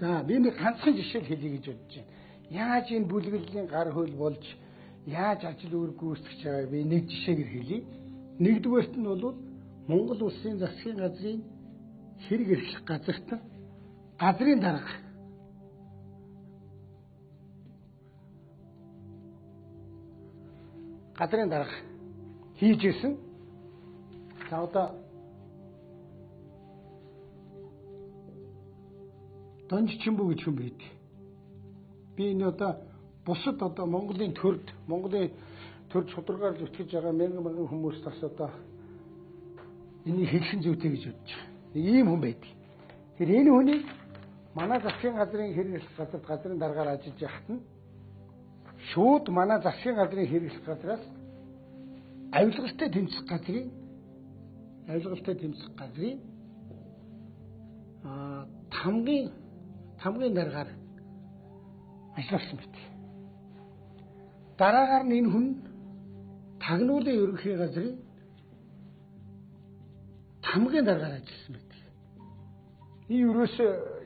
За би нэг ганцхан жишээ хэлье гэж бодож байна. Яаж энэ бүлэглэлийн гар хөл болж яаж ажил үүрэг гүйцэтгэж байгааг би нэг жишээгээр хэлье. Нэгдүгээрт нь бол Монгол улсын засгийн газрын хэрэг эрхлэх газарт газрын дарга хийжсэн. За одоо Донж Чимбүү гэж хүн байдаг. Би энэ одоо бусад одоо Монголын төрд шударгаар зүтгэж байгаа мянган хүмүүс бас одоо энийг хэлхэн зүйтэй гэж бодож байгаа. Нэг ийм хүн байдаг. Тэр энэ хүнийг манай засгийн газрын хэрэглэх газарт газрын даргаар ажиллаж яхад нь шууд манай засгийн газрын хэрэглэх газраас авилгалтай тэмцэх газрын тамгын даргаар ажилласан байт. Дараагаар нь энэ хүн тагнуулын ерөнхий газрын тамгын даргаар ажилласан байт. Энэ юурээс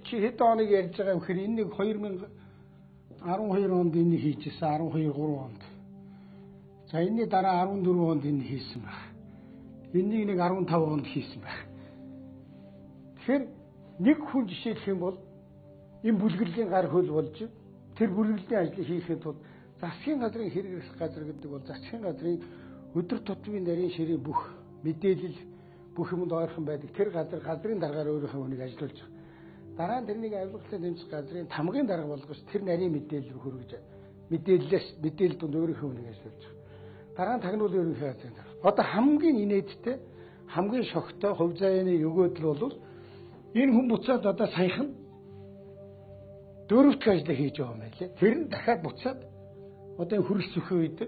чи хэд оног ярьж байгаа юм хэрэг энэ нэг 2012 онд энэ хийжсэн 12 3 онд. За энэний дараа 14 онд энэ хийсэн баг. Энийг нэг 15 онд хийсэн баг. Тэгэхээр нэг хүн жишээлх юм бол энэ бүлэглэлийн гар хөл болж тэр бүлэглэлийн ажлыг хийхэд тулд засгийн газрын хэрэг эрхлэх газар гэдэг бол засгийн газрын өдөр тутмын нарийн ширээ бүх мэдээлэл бүх юмд ойрхон байдаг. Тэр газрын даргаар өөрийнхөө хүнийг ажиллуулж байгаа. Дараа нь тэрнийг авилгалтай тэмцэх газрын тамгын дарга болгож тэр нарийн мэдээлэл рүү хөргөж мэдээлэл донд өөрийнхөө хүнийг ажиллуулж байгаа. Дараа нь тагнуулын ерөнхий газрын дарга. Одоо хамгийн инээдтэй хамгийн шогтой хувь заяаны өгөөдөл бол энэ хүн буцаад одоо саяхан дөрөвт ажил хийж байгаа юм байлээ. Тэр нь дахиад буцаад одоо энэ хөрөлт зөвхөн үед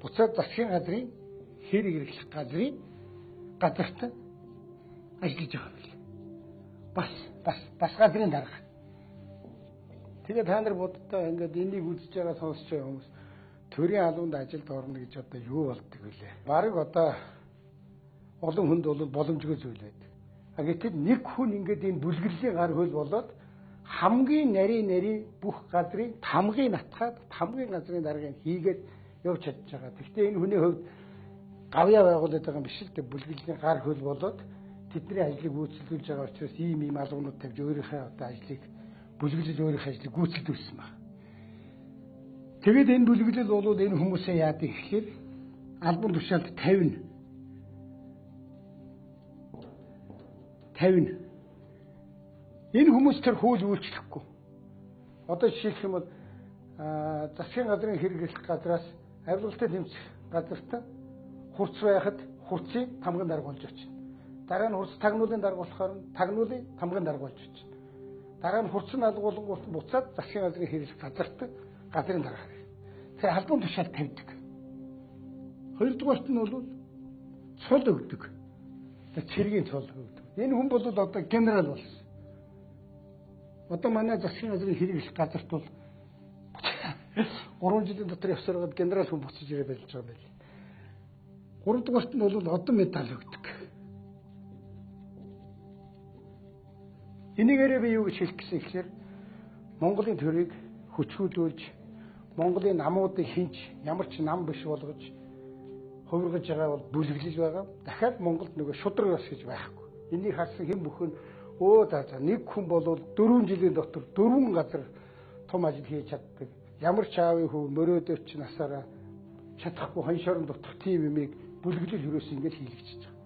буцаад засгийн газрын хэрэг эрхлэх газарт ажиллаж байгаа юм байлээ. Бас газрын дарга. Тэгээ та нар боддоо ингээд энийг үзэж байгаа сонсож байгаа хүмүүс төрийн албанд ажилд орно гэж одоо юу болдог вүлээ? Бараг одоо олон хүнд бол боломжгүй зүйл байдаг. Гэтэл нэг хүн ингээд энэ бүлэглэлийн гар хөл болоод хамгийн нарийн бүх газрын тамгын натгаад тамгын газрын даргаыг хийгээд явж чадж байгаа. Гэхдээ энэ хүний хувьд гавьяа байгуулад байгаа юм биш л дээ. Бүлэглэлийн гар хөл болоод тэдний ажлыг гүйцэлдүүлж байгаа учраас ийм албанууд тавьж өөрийнхөө одоо ажлыг бүлэглэж өөрийнхөө ажлыг гүйцэлдүүлсэн байна. Тэгээд энэ бүлэглэл бол энэ хүмүүсээ яадаг гэхээр албан тушаалд 50. Энэ хүмүүс тэр хууль үйлчлэхгүй. Одоо жишээлх юм бол засгийн газрын хэрэг эрхлэх газраас авилгалтай тэмцэх газарт хурц байхад хурцыг тамгын дарга болж очино. Дараа нь хурц тагнуулын дарга болохоор тагнуулын тамгын дарга болж очино. Дараа нь хурц нь алгуулгууд буцаад засгийн газрын хэрэг эрхлэх газарт газрын дарга. Тэгэхээр албан тушаал тавьдаг. Хоёрдугаарт нь бол цол өгдөг. Цэргийн цол өгдөг. Энэ хүн бол одоо генерал болсон. Одоо манай засгийн газрын хэрэг эрхлэх газарт бол 3 жилийн дотор явсараад генерал хүн буцаж ирээд ажиллаж байгаа юм байна. Гуравдугаарт нь бол одон медаль өгдөг. Энийгээрээ би юу гэж хэлэх гэсэн ихлээр Монголын төрийг хүчрүүлж Монголын намуудыг хинч ямар ч нам биш болгож хувиргаж байгаа бол бүлэглэж байгаа. Дахиад Монголд нөгөө шудраг бас гэж байхгүй. Энийг харсан хэн бүхэн за нэг хүн бол 4 жилийн дотор 4 газар том ажил хийж чаддаг. Ямар ч аавын хүү мөрөөдөөч насаараа чадахгүй хоншорон дутах тийм юмыг бүлэглэл юуээс ингэж хийлгэж байгаа.